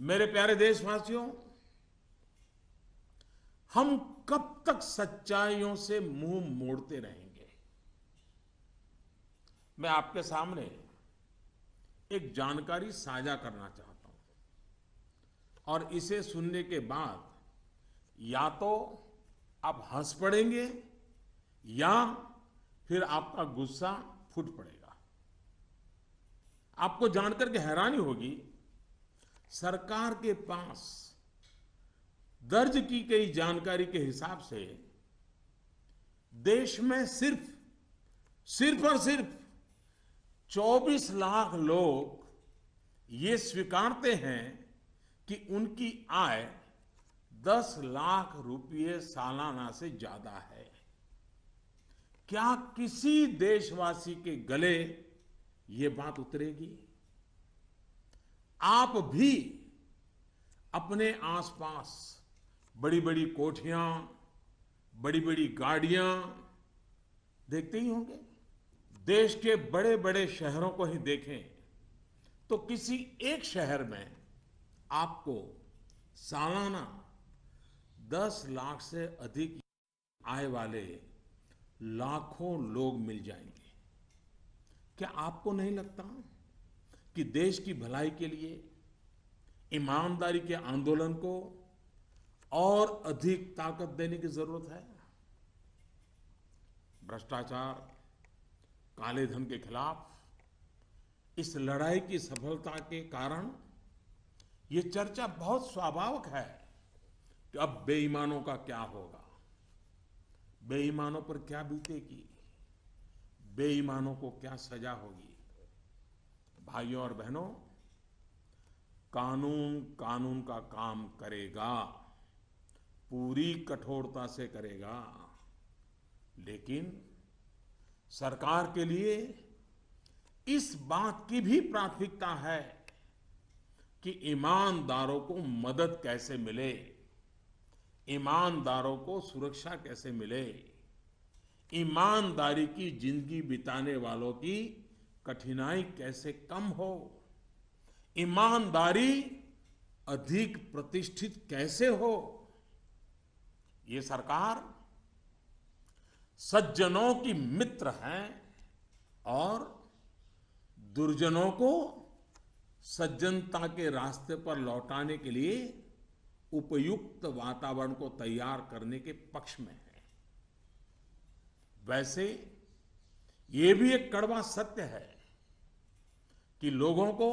मेरे प्यारे देशवासियों, हम कब तक सच्चाइयों से मुंह मोड़ते रहेंगे। मैं आपके सामने एक जानकारी साझा करना चाहता हूं और इसे सुनने के बाद या तो आप हंस पड़ेंगे या फिर आपका गुस्सा फूट पड़ेगा। आपको जानकर के हैरानी होगी, सरकार के पास दर्ज की गई जानकारी के हिसाब से देश में सिर्फ सिर्फ और सिर्फ 24 लाख लोग ये स्वीकारते हैं कि उनकी आय 10 लाख रुपये सालाना से ज्यादा है। क्या किसी देशवासी के गले ये बात उतरेगी? आप भी अपने आसपास बड़ी बड़ी कोठियां, बड़ी बड़ी गाड़ियां देखते ही होंगे। देश के बड़े बड़े शहरों को ही देखें तो किसी एक शहर में आपको सालाना 10 लाख से अधिक आय वाले लाखों लोग मिल जाएंगे। क्या आपको नहीं लगता कि देश की भलाई के लिए ईमानदारी के आंदोलन को और अधिक ताकत देने की जरूरत है? भ्रष्टाचार, काले धन के खिलाफ इस लड़ाई की सफलता के कारण ये चर्चा बहुत स्वाभाविक है कि अब बेईमानों का क्या होगा, बेईमानों पर क्या बीतेगी, बेईमानों को क्या सजा होगी। भाइयों और बहनों, कानून कानून का काम करेगा, पूरी कठोरता से करेगा, लेकिन सरकार के लिए इस बात की भी प्राथमिकता है कि ईमानदारों को मदद कैसे मिले, ईमानदारों को सुरक्षा कैसे मिले, ईमानदारी की जिंदगी बिताने वालों की कठिनाई कैसे कम हो, ईमानदारी अधिक प्रतिष्ठित कैसे हो। ये सरकार सज्जनों की मित्र है और दुर्जनों को सज्जनता के रास्ते पर लौटाने के लिए उपयुक्त वातावरण को तैयार करने के पक्ष में है। वैसे ये भी एक कड़वा सत्य है कि लोगों को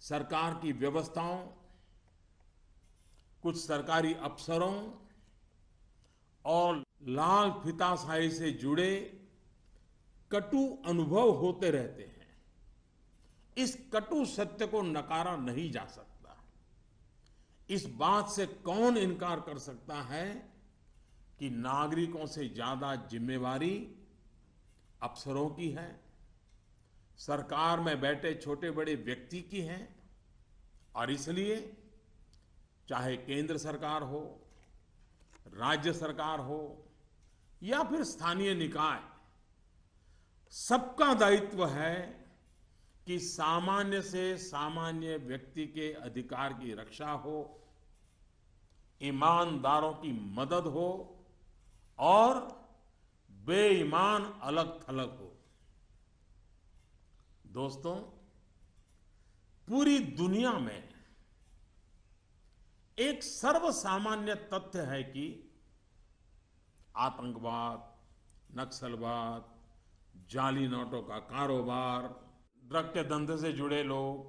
सरकार की व्यवस्थाओं, कुछ सरकारी अफसरों और लाल फीताशाही से जुड़े कटु अनुभव होते रहते हैं। इस कटु सत्य को नकारा नहीं जा सकता। इस बात से कौन इनकार कर सकता है कि नागरिकों से ज्यादा जिम्मेवारी अफसरों की है, सरकार में बैठे छोटे बड़े व्यक्ति की है। और इसलिए चाहे केंद्र सरकार हो, राज्य सरकार हो या फिर स्थानीय निकाय, सबका दायित्व है कि सामान्य से सामान्य व्यक्ति के अधिकार की रक्षा हो, ईमानदारों की मदद हो और बेईमान अलग थलग हो। दोस्तों, पूरी दुनिया में एक सर्वसामान्य तथ्य है कि आतंकवाद, नक्सलवाद, जाली नोटों का कारोबार, ड्रग के धंधे से जुड़े लोग,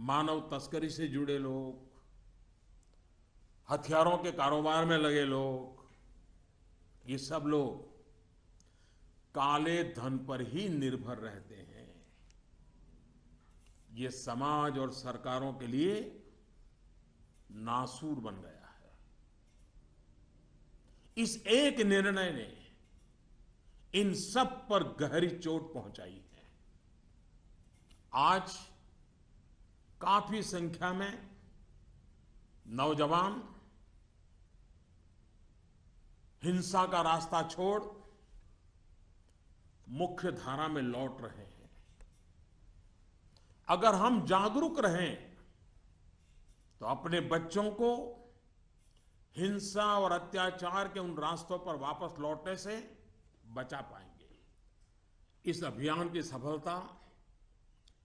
मानव तस्करी से जुड़े लोग, हथियारों के कारोबार में लगे लोग, ये सब लोग काले धन पर ही निर्भर रहते हैं। ये समाज और सरकारों के लिए नासूर बन गया है। इस एक निर्णय ने इन सब पर गहरी चोट पहुंचाई है। आज काफी संख्या में नौजवान हिंसा का रास्ता छोड़ मुख्य धारा में लौट रहे हैं। अगर हम जागरूक रहें तो अपने बच्चों को हिंसा और अत्याचार के उन रास्तों पर वापस लौटने से बचा पाएंगे। इस अभियान की सफलता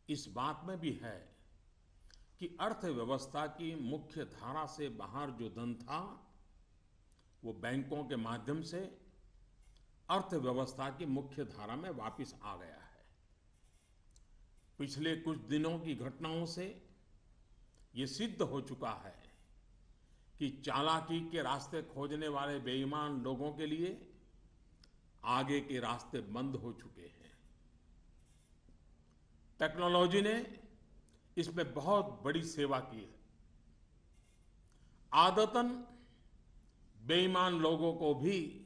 इस बात में भी है कि अर्थव्यवस्था की मुख्य धारा से बाहर जो धन था वो बैंकों के माध्यम से अर्थव्यवस्था की मुख्य धारा में वापस आ गया है। पिछले कुछ दिनों की घटनाओं से ये सिद्ध हो चुका है कि चालाकी के रास्ते खोजने वाले बेईमान लोगों के लिए आगे के रास्ते बंद हो चुके हैं। टेक्नोलॉजी ने इसमें बहुत बड़ी सेवा की है। आदतन बेईमान लोगों को भी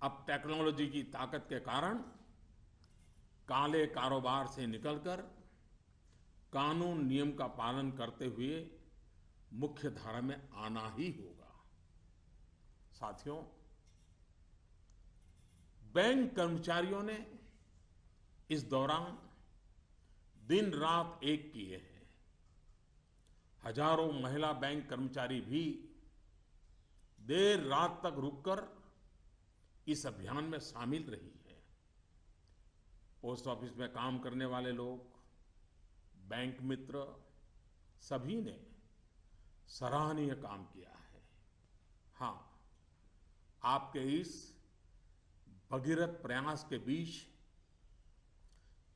अब टेक्नोलॉजी की ताकत के कारण काले कारोबार से निकलकर कानून नियम का पालन करते हुए मुख्य धारा में आना ही होगा। साथियों, बैंक कर्मचारियों ने इस दौरान दिन रात एक किए हैं। हजारों महिला बैंक कर्मचारी भी देर रात तक रुककर इस अभियान में शामिल रही है। पोस्ट ऑफिस में काम करने वाले लोग, बैंक मित्र, सभी ने सराहनीय काम किया है। हाँ, आपके इस भगीरथ प्रयास के बीच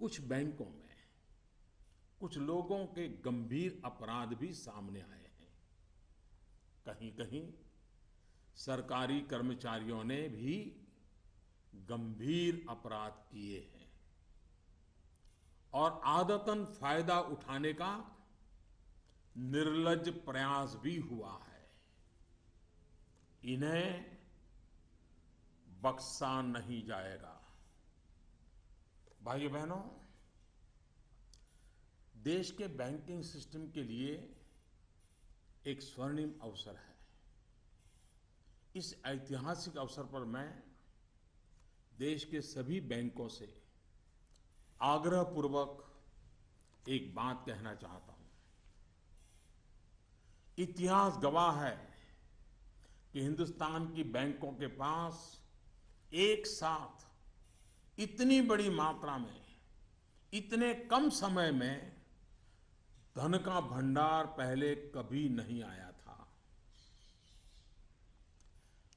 कुछ बैंकों में कुछ लोगों के गंभीर अपराध भी सामने आए हैं। कहीं-कहीं सरकारी कर्मचारियों ने भी गंभीर अपराध किए हैं और आदतन फायदा उठाने का निर्लज्ज प्रयास भी हुआ है। इन्हें बख्शा नहीं जाएगा। भाइयों बहनों, देश के बैंकिंग सिस्टम के लिए एक स्वर्णिम अवसर है। इस ऐतिहासिक अवसर पर मैं देश के सभी बैंकों से आग्रहपूर्वक एक बात कहना चाहता हूं। इतिहास गवाह है कि हिंदुस्तान की बैंकों के पास एक साथ इतनी बड़ी मात्रा में, इतने कम समय में धन का भंडार पहले कभी नहीं आया था।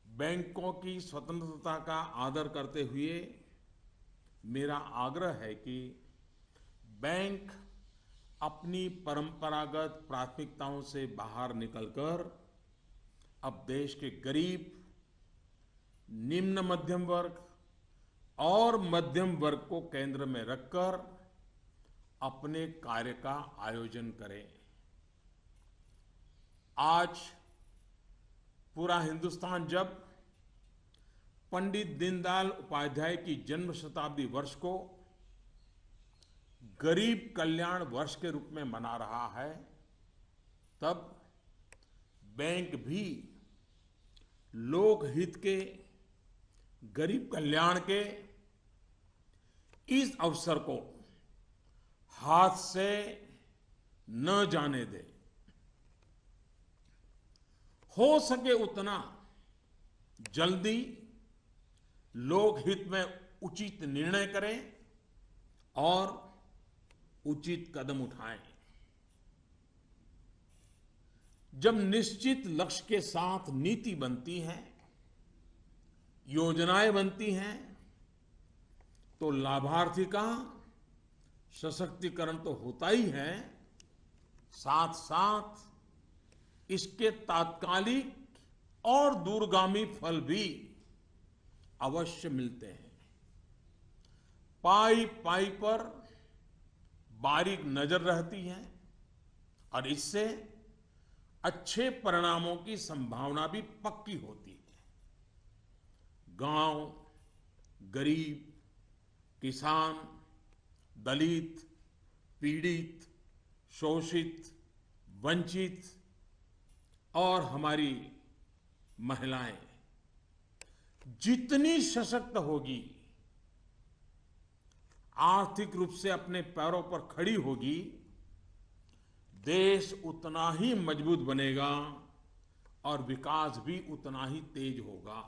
बैंकों की स्वतंत्रता का आदर करते हुए मेरा आग्रह है कि बैंक अपनी परंपरागत प्राथमिकताओं से बाहर निकलकर अब देश के गरीब, निम्न मध्यम वर्ग और मध्यम वर्ग को केंद्र में रखकर अपने कार्य का आयोजन करें। आज पूरा हिंदुस्तान जब पंडित दीनदयाल उपाध्याय की जन्म शताब्दी वर्ष को गरीब कल्याण वर्ष के रूप में मना रहा है, तब बैंक भी लोकहित के, गरीब कल्याण के इस अवसर को हाथ से न जाने दे। हो सके उतना जल्दी लोकहित में उचित निर्णय करें और उचित कदम उठाएं। जब निश्चित लक्ष्य के साथ नीति बनती है, योजनाएं बनती हैं, तो लाभार्थी का सशक्तिकरण तो होता ही है, साथ साथ इसके तात्कालिक और दूरगामी फल भी अवश्य मिलते हैं। पाई पाई पर बारीक नजर रहती है और इससे अच्छे परिणामों की संभावना भी पक्की होती है। गांव, गरीब, किसान, दलित, पीड़ित, शोषित, वंचित और हमारी महिलाएं जितनी सशक्त होगी, आर्थिक रूप से अपने पैरों पर खड़ी होगी, देश उतना ही मजबूत बनेगा और विकास भी उतना ही तेज होगा।